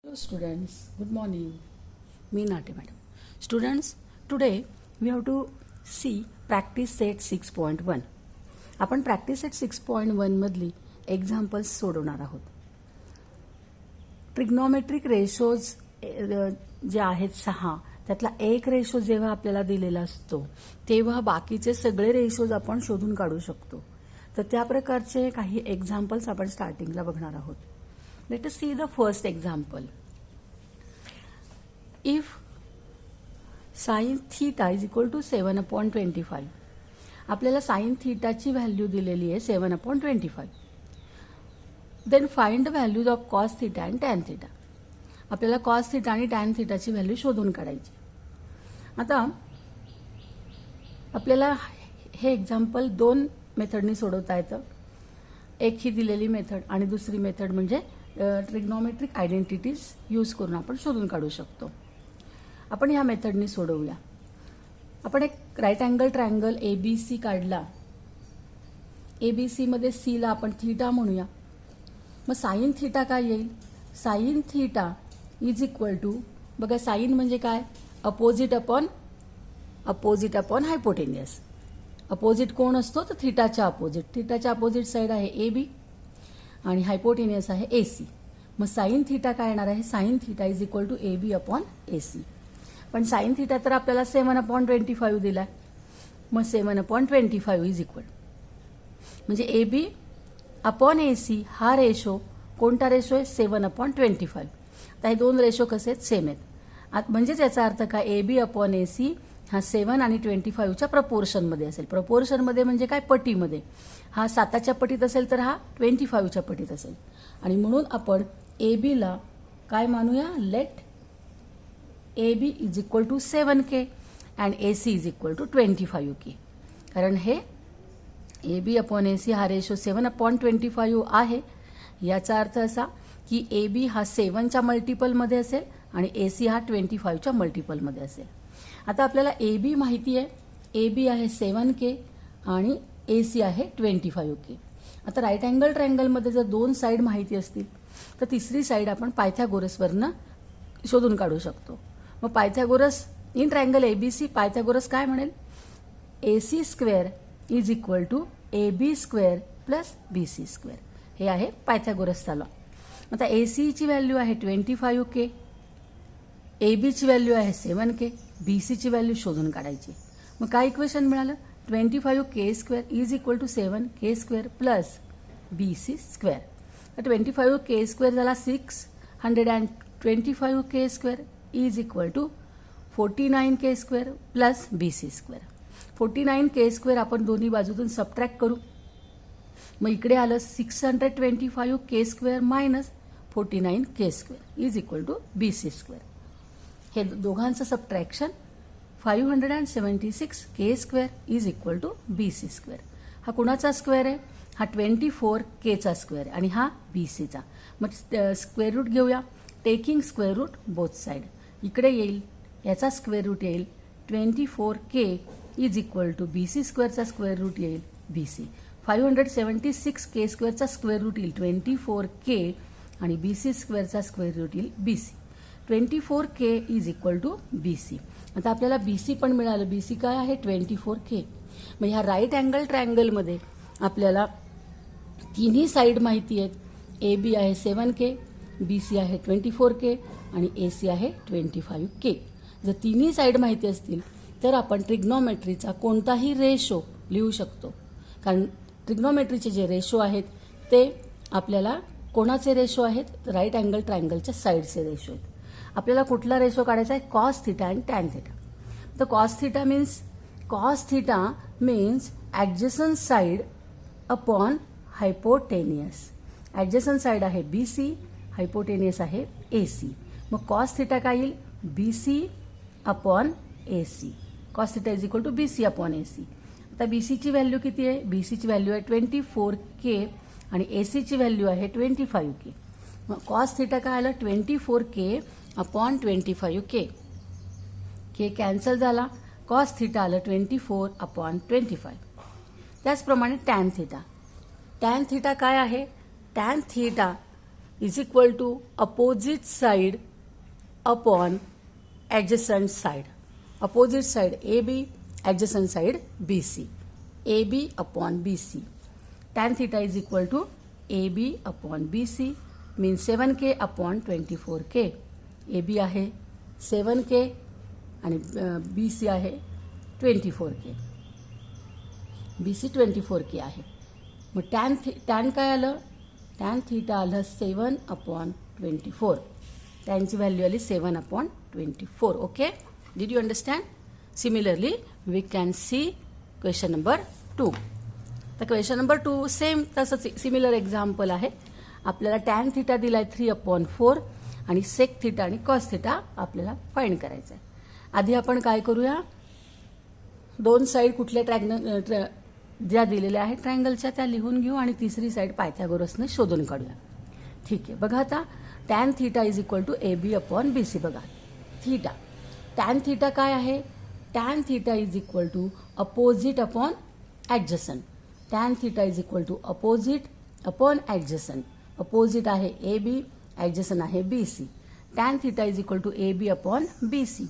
Hello students, good morning. Me Nate madam. Students, today we have to see practice set 6.1. आपण practice set 6.1 मधली examples सोडवणार आहोत. Trigonometric ratios जे आहेत 6 त्यातला एक रेशो जेव्हा आपल्याला दिलेला असतो तेव्हा बाकीचे सगळे रेशोज आपण शोधून काढू शकतो. तर त्या प्रकारचे काही एक्झाम्पल्स आपण स्टार्टिंगला बघणार आहोत. Let us see the first example. If sin theta is equal to 7/25, आपल्याला sin theta ची व्हॅल्यू दिलेली आहे 7/25. Then find the values of cos theta and tan theta. आपल्याला cos theta आणि tan theta ची व्हॅल्यू शोधून काढायची. आता आपल्याला हे एक्झाम्पल दोन मेथडनी सोडवता येतं. एक ही दिलेली मेथड आणि दुसरी मेथड म्हणजे ट्रिग्नोमेट्रिक आयडेंटिटीज यूज करून आपण शोधून काढू शकतो. आपण ह्या मेथडनी सोडवूया. आपण एक राईट अँगल ट्रायंगल एबीसी काढला. एबीसी मध्ये सी ला आपण थीटा म्हणूया. मग साइन थीटा काय येईल? Sine theta is equal to, बघा साइन म्हणजे काय? Opposite upon hypotenuse. अपोजिट कोण असतो? तर थीटाच्या अपोजिट. थीटाच्या अपोजिट साइड आहे ए बी आणि हायपोटेनियस आहे ए सी. मग साइन थीटा काय येणार आहे? Sine theta is equal to A B upon A C. पण साइन थीटा तर आपल्याला 7/25 दिलाय. मग 7/25 इज इक्वल म्हणजे A B upon A C हा रेशो कोणता रेशो आहे? 7/25. आता हे दोन रेशो कसे आहेत? सेम आहेत. म्हणजेच याचा अर्थ काय? ए बी अपॉन ए सी हा 7 आणि 25च्या प्रपोर्शनमध्ये असेल. प्रपोर्शनमध्ये म्हणजे काय? पटीमध्ये. हा 7च्या पटीत असेल तर हा 25च्या पटीत असेल. आणि म्हणून आपण ए बीला काय मानूया? Let A B is equal to 7K and A C is equal to 25K. कारण हे A B upon A C हा रेशो 7/25 आहे. याचा अर्थ असा की ए बी हा 7च्या मल्टिपलमध्ये असेल आणि ए सी हा 25च्या मल्टिपलमध्ये असेल. आता आपल्याला ए बी माहिती आहे. ए बी आहे 7K आणि ए सी आहे 25K. आता राईट अँगल ट्रायंगलमध्ये जर दोन साईड माहिती असतील तर तिसरी साईड आपण पायथागोरसवरनं शोधून काढू शकतो. मग Pythagoras in triangle A B C Pythagoras काय म्हणेल? A C square is equal to A B square plus B C square. हे आहे पायथागोरसचा लॉ. आता ए सीची व्हॅल्यू आहे 25K, ए बीची व्हॅल्यू आहे 7K, बी सीची व्हॅल्यू शोधून काढायची. मग काय इक्वेशन मिळालं? 25K square is equal to 7K square plus B C square. तर 25K स्क्वेअर झाला 625K square is equal to 49K square plus B C square. 49K square आपण दोन्ही बाजूतून सबट्रॅक्ट करू. मग इकडे आलं 625K square minus 49K square is equal to B C square. हे दोघांचं subtraction 576K square is equal to B C square. हा कुणाचा स्क्वेअर आहे? हा 24Kचा स्क्वेअर आहे आणि हा बी सीचा. मग स्क्वेअर रूट घेऊया. Taking square root both side. इकडे येईल याचा स्क्वेअर रूट येईल 24K is equal to B C स्क्वेअरचा स्क्वेअर रूट येईल बी सी. 576K स्क्वेअरचा स्क्वेअर रूट येईल 24K आणि बी सी स्क्वेअरचा स्क्वेअर रूट येईल B C. 24K is equal to B C. आता आपल्याला बी सी पण मिळालं. बी सी काय आहे? 24K. मग ह्या राईट अँगल ट्रायंगलमध्ये आपल्याला तिन्ही साईड माहिती आहेत. ए बी आहे 7K, बी सी आहे 24K आणि ए सी आहे 25K. जर तिन्ही साईड माहिती असतील तर आपण ट्रिग्नोमेट्रीचा कोणताही रेशो लिहू शकतो. कारण ट्रिग्नोमेट्रीचे जे रेशो आहेत ते आपल्याला कोणाचे रेशो आहेत? राईट अँगल ट्रायंगलच्या साईडचे रेशो आहेत. आपल्याला कुठला रेशो काढायचा आहे? Cos theta and tan theta. तर cos theta means adjacent side upon hypotenuse. Adjacent side आहे बी सी, हायपोटेनियस आहे ए सी. मग कॉस थीटा काय येईल? B C upon A C. Cos theta is equal to B C upon A C. आता B सीची value किती आहे? बी सीची व्हॅल्यू आहे 24K आणि ए सीची व्हॅल्यू आहे 25K. मग कॉस थीटा काय आलं? 24K upon 25K. K cancel झाला. कॉस थीटा आलं 24/25. त्याचप्रमाणे टॅन थीटा. टॅन थीटा काय आहे? Tan theta is equal to opposite side upon adjacent side. Opposite side A B, adjacent side B C. A B upon B C. Tan theta is equal to A B upon B C means 7K upon 24K. A B आहे 7K आणि B C आहे 24K. बी C 24K आहे. मग tan काय आलं? Tan theta आलं 7 upon 24. टॅनची value आली 7 upon 24. Okay, did you understand? Similarly we can see question number 2. तर क्वेश्चन नंबर 2 सेम तसंच सिमिलर एक्झाम्पल आहे. आपल्याला टॅन थिटा दिलाय 3/4 आणि सेक थिटा आणि कॉस थिटा आपल्याला फाइंड करायचं आहे. आधी आपण काय करूया, दोन साईड कुठल्या ज्या दिलेल्या आहेत ट्रायंगलच्या त्या लिहून घेऊ आणि तिसरी साईड पायथागोरसने शोधून काढूया. ठीक आहे, बघा आता tan theta is equal to A B upon B C. बघा थिटा, टॅन थिटा काय आहे? Tan theta is equal to opposite upon adjacent. Tan theta is equal to opposite upon adjacent. Opposite आहे ए बी, ॲडजसंट आहे B C. Tan theta is equal to A B upon B C.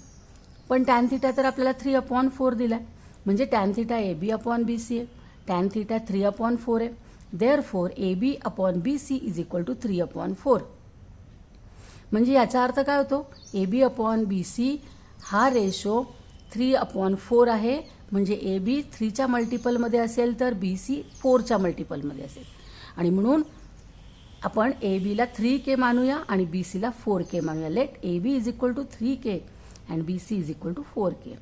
पण tan theta तर आपल्याला 3/4 दिलाय, म्हणजे tan theta A B upon B C आहे. Tan theta 3/4 आहे. Therefore A B upon B C is equal to 3/4. म्हणजे याचा अर्थ काय होतो? A B upon B C हा रेशो 3/4 आहे. म्हणजे ए बी 3च्या मल्टिपलमध्ये असेल तर बी सी 4च्या मल्टिपलमध्ये असेल. आणि म्हणून आपण ए बीला 3K मानूया आणि बी सीला 4K मानूया. Let A B is equal to 3K and B C is equal to 4K.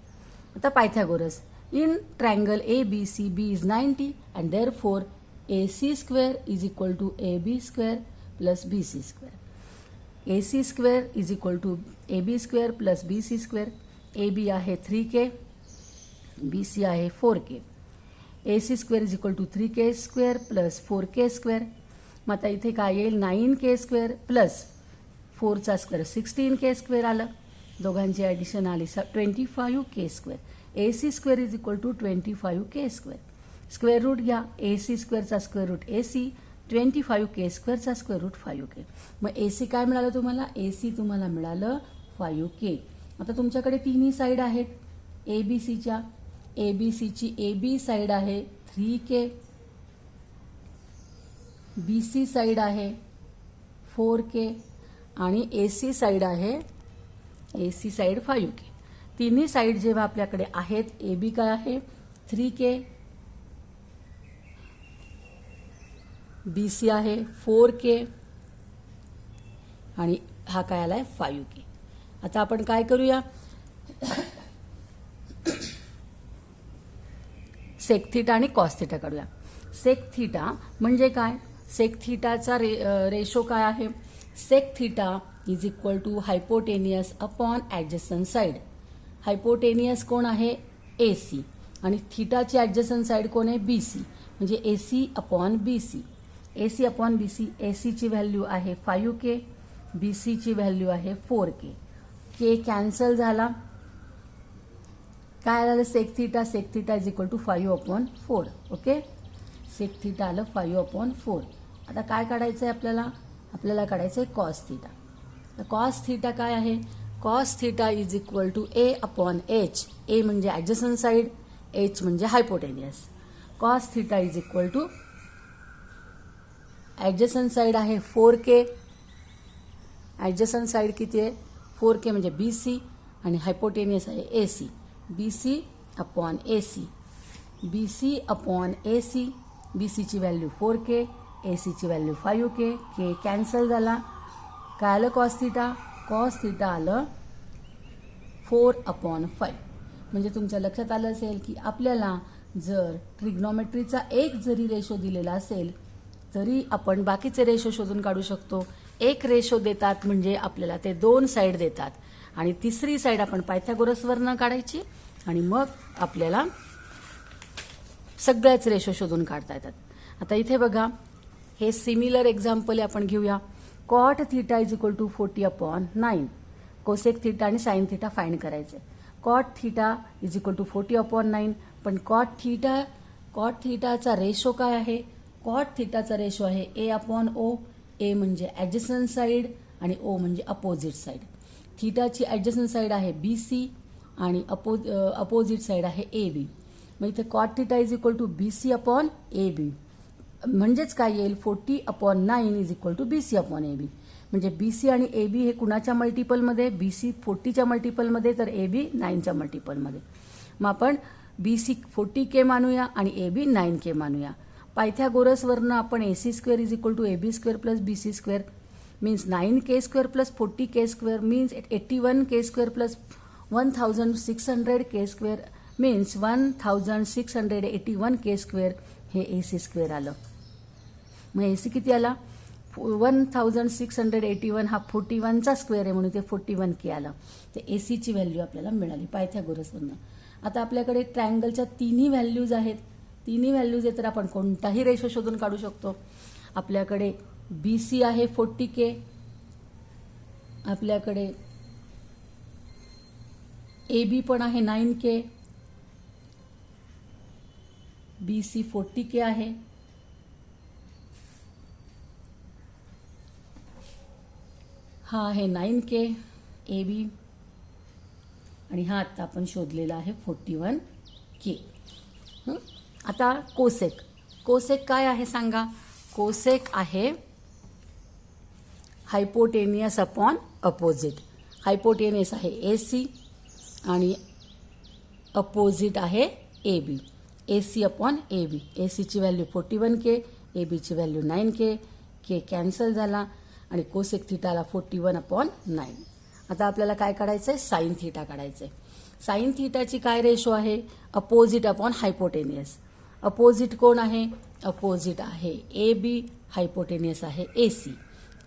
आता Pythagoras, in triangle A B C B is 90 and therefore A C square is equal to A B square plus B C square. A C square is equal to A B square plus B C square. A B आहे 3K, B C आहे 4K. A C square is equal to 3K square plus 4K square. मग आता इथे काय येईल? 9K square plus 4चा square 16K square आलं. दोघांची ॲडिशन आली 25K square. A C square is equal to 25K square. Square root घ्या, ए सी स्क्वेअरचा square root A C, 25K स्क्वेअरचा स्क्वेअर रूट 5K. मग ए सी काय मिळालं तुम्हाला? ए सी तुम्हाला मिळालं 5K. आता तुमच्याकडे तिन्ही साईड आहेत ए बी सीच्या. ए बी सीची ए बी साईड आहे 3K, बी सी साईड आहे 4K आणि ए सी साईड आहे, ए सी साईड 5K. तिन्ही साईड जेव्हा आपल्याकडे आहेत, ए बी काय आहे 3K, बी सी आहे 4K आणि हा काय आलाय 5K. आता आपण काय करूया, सेक थिटा आणि कॉस थिटा काढूया. सेक थिटा म्हणजे काय? सेक थिटाचा रेशो काय आहे? Sec theta is equal to hypotenuse upon adjacent side. Hypotenuse कोण आहे? A C. आणि थिटाची ॲडजसंट साईड कोण आहे? B C. म्हणजे A C upon B C. A C upon B C. A सीची व्हॅल्यू आहे 5K, बी सीची व्हॅल्यू आहे 4K. के कॅन्सल झाला. काय आलं? Sec theta. Sec theta is equal to 5/4. Okay, sec theta आलं 5/4. आता काय काढायचं आहे आपल्याला? आपल्याला काढायचं आहे कॉस थिटा. तर कॉस थिटा काय आहे? Cos theta is equal to A upon H. A म्हणजे ॲडजसंट साईड, एच म्हणजे hypotenuse. Cos theta is equal to adjacent side आहे 4K. ॲडजसंट साईड किती आहे? 4K म्हणजे बी सी आणि हायपोटेनियस आहे A C. B C upon A C. B C upon A C. बी सीची value 4K, ए सीची value 5K. के cancel झाला. काय आलं? Cos theta. कॉस थिटा आलं 4/5. म्हणजे तुमच्या लक्षात आलं असेल की आपल्याला जर ट्रिग्नॉमेट्रीचा एक जरी रेशो दिलेला असेल तरी आपण बाकीचे रेशो शोधून काढू शकतो. एक रेशो देतात म्हणजे आपल्याला ते 2 साईड देतात आणि तिसरी साईड आपण पायथागोरसवरनं काढायची आणि मग आपल्याला सगळ्याच रेशो शोधून काढता येतात. आता इथे बघा, हे सिमिलर एक्झाम्पल आपण घेऊया. Cot theta is equal to 40/9. Cosec theta आणि साइन थिटा फाइंड करायचे. Cot theta is equal to 40/9. पण कॉट थिटाचा रेशो काय आहे? कॉट थिटाचा रेशो आहे A/O. ए म्हणजे ॲडजसंट साईड आणि ओ म्हणजे अपोजिट साईड. थीटाची ॲडजसंट साईड आहे BC आणि अपोजिट साईड आहे AB. मग इथे cot theta is equal to BC upon AB. म्हणजेच काय येईल 40/9 is equal to BC upon AB. म्हणजे BC आणि AB हे कुणाच्या मल्टिपलमध्ये, BC 40च्या मल्टिपलमध्ये तर AB 9च्या मल्टिपलमध्ये. मग आपण BC 40K मानूया आणि AB 9K मानूया. पायथागोरसवरनं आपण AC² is equal to AB² plus BC² means 9K² plus 40K² means 81K² plus 1600K² means 1681K² हे AC² आलं. मग AC किती आला 1681 हा 41चा स्क्वेअर आहे म्हणून ते 41K आलं. ते ACची व्हॅल्यू आपल्याला मिळाली पायथागोरसवरनं. आता आपल्याकडे ट्रायंगलच्या तिन्ही व्हॅल्यूज आहेत. तिन्ही व्हॅल्यूज आहेत तर आपण कोणताही रेशो शोधून काढू शकतो. आपल्याकडे BC आहे 40K, आपल्याकडे AB पण आहे 9K, BC 40K आहे, हा आहे 9K AB आणि हा आता आपण शोधलेला आहे 41K. आता कोसेक. कोसेक काय आहे सांगा. कोसेक आहे हायपोटेनियस अपॉन अपोजिट. हायपोटेनियस आहे AC आणि अपोजिट आहे AB. AC upon AB. ACची व्हॅल्यू 41K, ABची व्हॅल्यू 9K. K कॅन्सल झाला आणि कोसेक थीटाला 41/9. आता आपल्याला काय काढायचं आहे साइन थीटा काढायचं आहे. साइन थीटाची काय रेशो आहे अपोजिट अपॉन हायपोटेनियस. अपोजिट कोण आहे अपोजिट आहे AB, हायपोटेनियस आहे AC.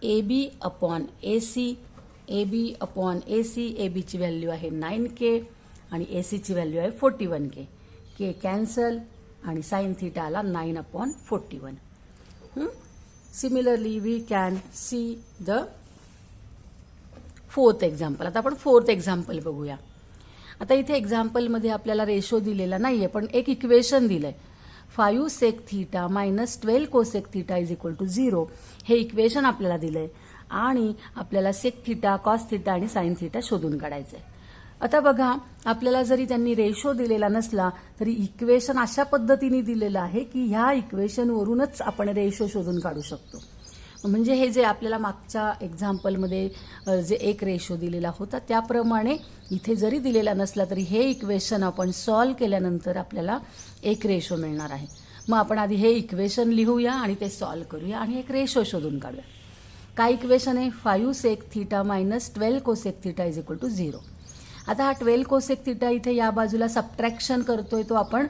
AB upon AC, AB upon AC. ABची व्हॅल्यू आहे 9K आणि ACची व्हॅल्यू आहे 41K. K कॅन्सल आणि साइन थीटा आला 9/41. Similarly, we can see the fourth example. आता आपण फोर्थ एक्झाम्पल बघूया. आता इथे एक्झाम्पलमध्ये आपल्याला रेशो दिलेला नाहीये पण एक इक्वेशन दिलंय 5 sec theta minus 12 cosec theta is equal to 0. हे इक्वेशन आपल्याला दिलंय आणि आपल्याला सेक थीटा, कॉस थीटा आणि साइन थीटा शोधून काढायचंय. आता बघा आपल्याला जरी त्यांनी रेशो दिलेला नसला तरी इक्वेशन अशा पद्धतीने दिलेलं आहे की ह्या इक्वेशनवरूनच आपण रेशो शोधून काढू शकतो. म्हणजे हे जे आपल्याला मागच्या एक्झाम्पलमध्ये जे एक रेशो दिलेला होता त्याप्रमाणे इथे जरी दिलेला नसला तरी हे इक्वेशन आपण सॉल्व केल्यानंतर आपल्याला एक रेशो मिळणार आहे. मग आपण आधी हे इक्वेशन लिहूया आणि ते सॉल्व करूया आणि एक रेशो शोधून काढूया. काय इक्वेशन आहे 5 sec theta minus 12 cosec theta is equal to 0. आता हा 12 कोसेक थीटा इथे या बाजूला सबट्रॅक्शन करतोय तो आपण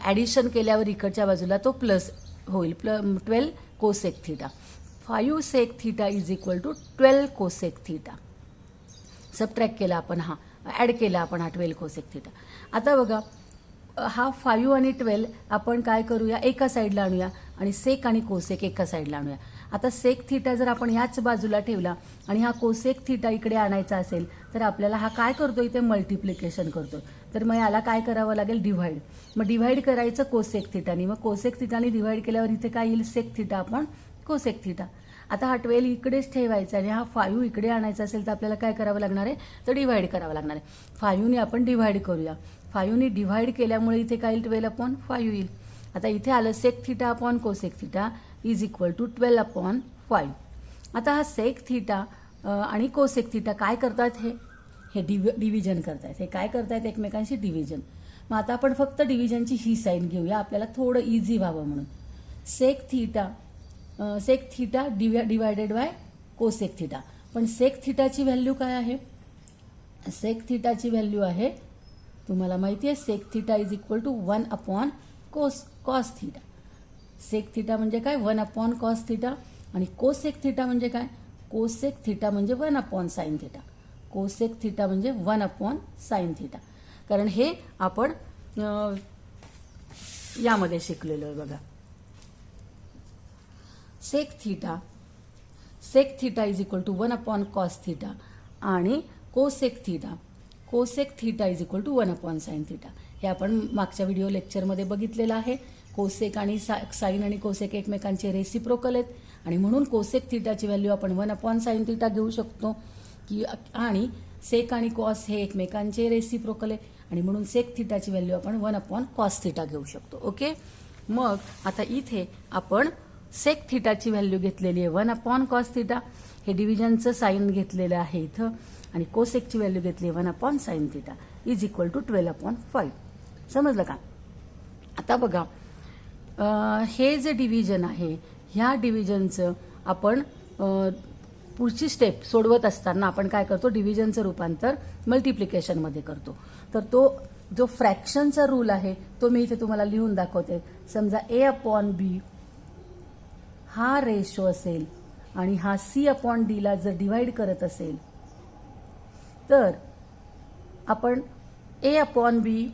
ॲडिशन केल्यावर इकडच्या बाजूला तो प्लस होईल 12 cosec theta. 5 sec theta is equal to 12 cosec theta. Subtract केला आपण हा ॲड केला आपण हा 12 कोसेक थीटा. आता बघा हा 5 आणि 12 आपण काय करूया एका साईडला आणूया आणि सेक आणि कोसेक एका साईडला आणूया. आता सेक थीटा जर आपण याच बाजूला ठेवला आणि हा कोसेक थीटा इकडे आणायचा असेल तर आपल्याला हा काय करतो इथे मल्टिप्लिकेशन करतो. तर मग याला काय करावं लागेल डिव्हाइड. मग डिव्हाइड करायचं कोसेक थीटानी. मग कोसेक थीटानी डिव्हाइड केल्यावर इथे काय येईल सेक थीटा आपण कोसेक थीटा. आता हा 12 इकडेच ठेवायचा आणि हा 5 इकडे आणायचा असेल तर आपल्याला काय करावं लागणार आहे तर डिव्हाइड करावं लागणार आहे. 5 ने आपण डिव्हाइड करूया. 5 ने डिव्हाइड केल्यामुळे इथे काय येईल 12/5 येईल. आता इथे आलं sec theta upon cosec theta is equal to 12/5. आता हा सेक थीटा आणि कोसेक थीटा काय करतात हे डिव्हिजन करतायत. हे काय करतायत एकमेकांशी डिव्हिजन. मग आता आपण फक्त डिव्हिजनची ही साईन घेऊया आपल्याला थोडं इझी व्हावं म्हणून. Sec theta divided by cosec theta. पण सेक थीटाची व्हॅल्यू काय आहे सेक थीटाची व्हॅल्यू आहे तुम्हाला माहिती आहे sec theta is equal to 1 cos theta. Sec theta म्हणजे काय 1 कॉस थीटा आणि कोसेक थीटा म्हणजे काय कोसेक थीटा म्हणजे 1 साइन थीटा. कोसेक थीटा म्हणजे 1 साइन थीटा. कारण हे आपण यामध्ये शिकलेलो आहे बघा. Sec theta is equal to 1 cos theta आणि cosec theta is equal to 1 sine theta. हे आपण मागच्या व्हिडिओ लेक्चरमध्ये बघितलेलं आहे. कोसेक आणि साइन आणि कोसेक एकमेकांचे रेसिप्रोकल आहेत आणि म्हणून कोसेक थिटाची व्हॅल्यू आपण 1/sin थिटा घेऊ शकतो की आणि सेक आणि कॉस हे एकमेकांचे रेसिप्रोकल आहे आणि म्हणून सेक थिटाची व्हॅल्यू आपण 1/cos थिटा घेऊ शकतो. ओके, मग आता इथे आपण सेक थिटाची व्हॅल्यू घेतलेली आहे 1/cos थिटा, हे डिव्हिजनचं साईन घेतलेलं आहे इथं, आणि कोसेकची व्हॅल्यू घेतली 1/sin theta is equal to 12/5. समजलं का? आता बघा हे जे डिव्हिजन आहे ह्या डिव्हिजनचं आपण पुढची स्टेप सोडवत असताना आपण काय करतो, डिव्हिजनचं रूपांतर मल्टिप्लिकेशनमध्ये करतो. तर तो जो फ्रॅक्शनचा रूल आहे तो मी इथे तुम्हाला लिहून दाखवते. समजा A/B हा रेशो असेल आणि हा C/D ला जर डिवाइड करत असेल तर आपण A/B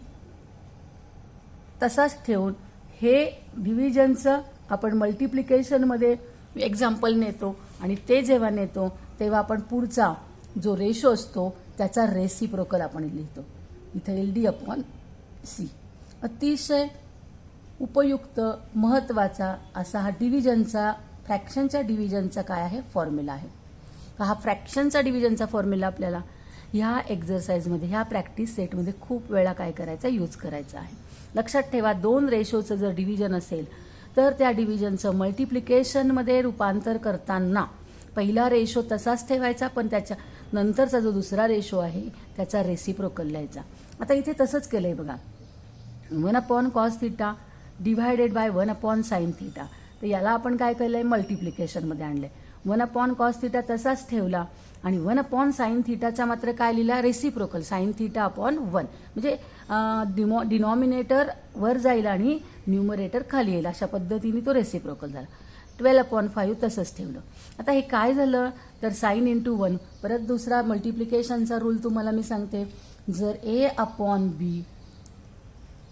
तसाच ठेवून हे डिव्हिजनचं आपण मल्टिप्लिकेशनमध्ये एक्झाम्पल नेतो आणि ते जेव्हा नेतो तेव्हा आपण पुढचा जो रेशो असतो त्याचा रेसिप्रोकल आपण लिहितो. इथे LD/C. अतिशय उपयुक्त महत्त्वाचा असा हा डिव्हिजनचा फ्रॅक्शनच्या डिव्हिजनचा काय आहे फॉर्म्युला आहे. हा फ्रॅक्शनचा डिव्हिजनचा फॉर्म्युला आपल्याला ह्या एक्झरसाइजमध्ये ह्या प्रॅक्टिस सेटमध्ये खूप वेळा काय करायचा यूज करायचा आहे. लक्षात ठेवा, 2 रेशोचं जर डिव्हिजन असेल तर त्या डिव्हिजनचं मल्टिप्लिकेशनमध्ये रूपांतर करताना पहिला रेशो तसाच ठेवायचा, पण त्याच्या नंतरचा जो दुसरा रेशो आहे त्याचा रेसिप्रोकल लिहायचा. आता इथे तसंच केलंय बघा, 1/cos theta divided by 1/sin theta. तर याला आपण काय केलंय मल्टिप्लिकेशनमध्ये आणलंय. 1/cos थिटा तसाच ठेवला आणि 1/sin थिटाचा मात्र काय लिहिला रेसिप्रोकल sin θ/1 म्हणजे डिनॉमिनेटर वर जाईल आणि न्यूमरेटर खाली येईल अशा पद्धतीने तो रेसिप्रोकल झाला. 12/5 तसंच ठेवलं. आता हे काय झालं तर sin × 1 परत दुसरा मल्टिप्लिकेशनचा रूल तुम्हाला मी सांगते. जर A/B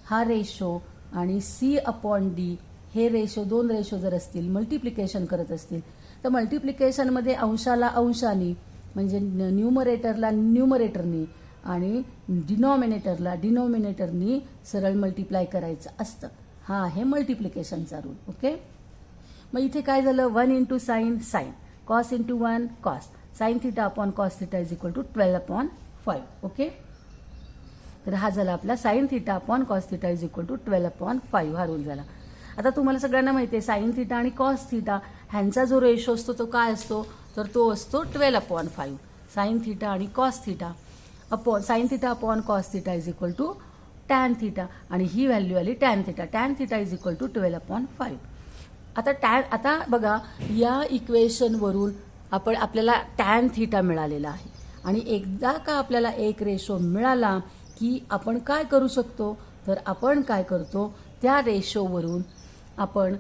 हा रेशो आणि C/D हे रेशो 2 रेशो जर असतील मल्टिप्लिकेशन करत असतील तर मल्टिप्लिकेशनमध्ये अंशाला अंशानी म्हणजे न्यूमरेटरला न्यूमरेटरनी आणि डिनॉमिनेटरला डिनॉमिनेटरनी सरळ मल्टिप्लाय करायचं असतं. हा आहे मल्टिप्लिकेशनचा रूल. ओके, मग इथे काय झालं 1 × sin cos × 1 cos sin θ/cos θ is equal to 12/5. Okay, तर हा झाला आपला sin θ/cos θ is equal to 12/5 हा रूल झाला. आता तुम्हाला सगळ्यांना माहिती आहे sin θ आणि cos θ ह्यांचा जो रेशो असतो तो काय असतो तर तो असतो 12/5. sin θ आणि cos θ sin θ/cos θ is equal to tan θ आणि ही व्हॅल्यू आली tan θ. tan θ is equal to 12/5. आता बघा या इक्वेशनवरून आपल्याला tan θ मिळालेला आहे आणि एकदा का आपल्याला एक रेशो मिळाला की आपण काय करू शकतो तर आपण काय करतो त्या रेशोवरून आपण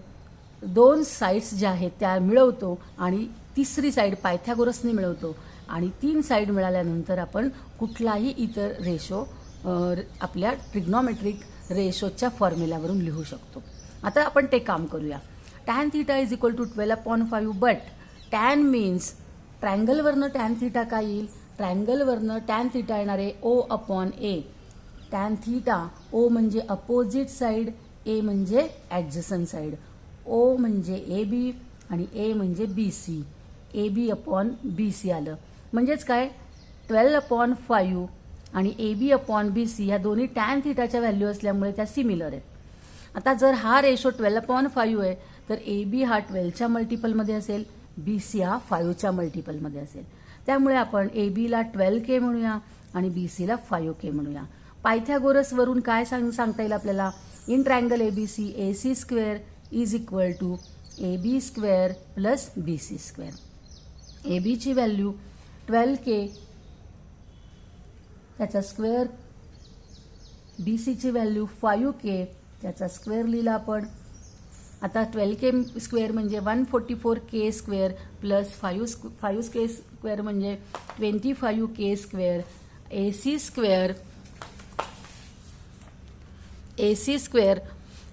2 साइड्स ज्या आहेत त्या मिळवतो आणि तिसरी साइड पायथागोरसने मिळवतो आणि 3 साइड मिळाल्यानंतर आपण कुठलाही इतर रेशो आपल्या ट्रिग्नॉमेट्रिक रेशोच्या फॉर्म्युल्यावरून लिहू शकतो. आता आपण ते काम करूया. tan θ is equal to 12/5 but tan means ट्रायंगलवरनं tan θ काय येईल ट्रायंगलवरनं tan θ येणार आहे O/A. tan θ O म्हणजे अपोजिट साइड, A म्हणजे ॲडजसंट साइड, O म्हणजे AB आणि A म्हणजे BC. AB/BC आलं म्हणजेच काय 12/5 आणि AB/BC ह्या दोन्ही tan θच्या व्हॅल्यू असल्यामुळे त्या सिमिलर आहेत. आता जर हा रेशो 12/5 आहे तर AB हा 12च्या मल्टिपलमध्ये असेल, BC हा 5च्या मल्टिपलमध्ये असेल. त्यामुळे आपण ABला 12K म्हणूया आणि BCला 5K म्हणूया. पायथागोरसवरून काय सांगता येईल आपल्याला in triangle ABC AC² is equal to AB² plus BC². ABची व्हॅल्यू 12K त्याचा स्क्वेअर, BCची व्हॅल्यू 5K त्याचा स्क्वेअर लिहिला आपण. आता 12K² म्हणजे 144K² प्लस 5K² म्हणजे 25K². AC²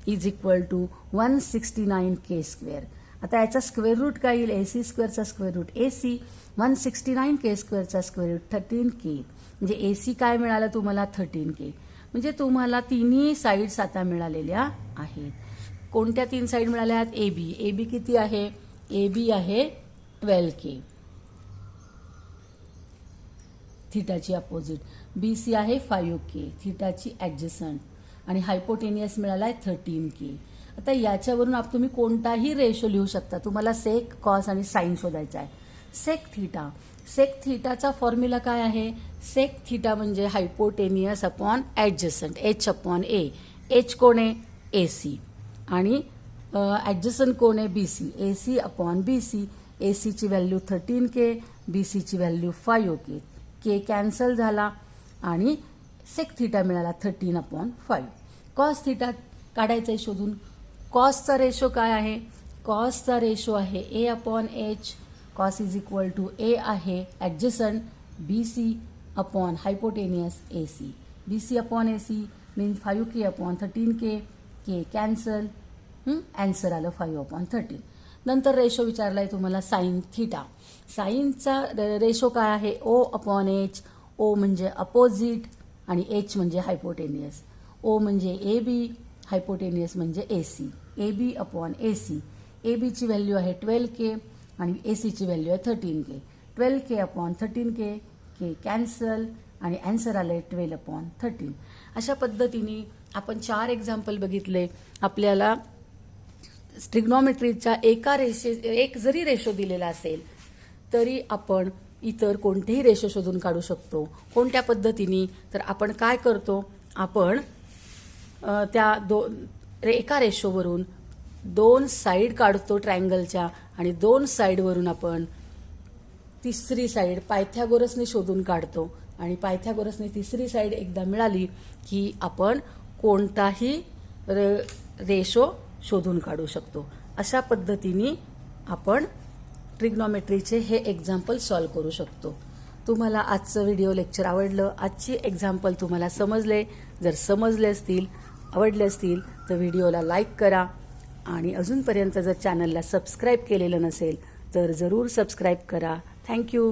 is equal to 169K². आता याचा स्क्वेअर रूट काय येईल AC² square root AC 169K² square root 13K म्हणजे AC काय मिळालं तुम्हाला 13K. म्हणजे तुम्हाला तिन्ही साइड्स आता मिळालेल्या आहेत. कोणत्या 3 साइड मिळाल्या आहेत AB किती आहे ए बी आहे 12K थिटाची अपोजिट, बी सी आहे 5K थिटाची ॲडजसंट आणि हायपोटेनियस मिळाला आहे 13K. आता याच्यावरून तुम्ही कोणताही रेशो लिहू शकता. तुम्हाला सेक, कॉस आणि साईन शोधायचा आहे. सेक थिटाचा फॉर्म्युला काय आहे? सेक थिटा म्हणजे हायपोटेनियस अपॉन ॲडजसंट H/A. H कोण आहे? AC आणि ॲडजसंट कोण आहे? BC. AC upon BC. ACची व्हॅल्यू 13K, BCची व्हॅल्यू 5K. K कॅन्सल झाला आणि सेक थिटा मिळाला 13/5. कॉस थिटा काढायचा आहे शोधून. कॉसचा रेशो काय आहे? कॉसचा रेशो आहे A/H. Cos is equal to A आहे adjacent BC upon hypotenuse AC. BC upon AC means 5K/13K. K cancel, answer आलं 5/13. नंतर रेशो विचारला आहे तुम्हाला साईन थिटा. साईनचा रेशो काय आहे? O/H. O म्हणजे अपोजिट आणि H म्हणजे हायपोटेनियस. O म्हणजे AB, हायपोटेनियस म्हणजे AC. AB upon AC. ABची व्हॅल्यू आहे 12K आणि ACची व्हॅल्यू आहे 13K. 12K/13K. K कॅन्सल आणि ॲन्सर आलं 12/13. अशा पद्धतीने आपण 4 एक्झाम्पल बघितले. आपल्याला ट्रिग्नॉमेट्रीच्या एक जरी रेशो दिलेला असेल तरी आपण इतर कोणतेही रेशो शोधून काढू शकतो. कोणत्या पद्धतीने? तर आपण काय करतो, आपण त्या एका रेशोवरून 2 साईड काढतो ट्रायंगलच्या आणि 2 साईडवरून आपण तिसरी साईड पायथागोरसने शोधून काढतो आणि पायथागोरसने तिसरी साईड एकदा मिळाली की आपण कोणताही रेशो शोधून काढू शकतो. अशा पद्धतीने आपण ट्रिग्नॉमेट्रीचे हे एक्झाम्पल सॉल्व्ह करू शकतो. तुम्हाला आजचं व्हिडिओ लेक्चर आवडलं, आजची एक्झाम्पल तुम्हाला समजले. जर समजले असतील, आवडले असतील तर व्हिडिओला लाईक करा आणि अजूनपर्यंत जर चॅनलला सबस्क्राईब केलेलं नसेल तर जरूर सबस्क्राईब करा. थँक्यू.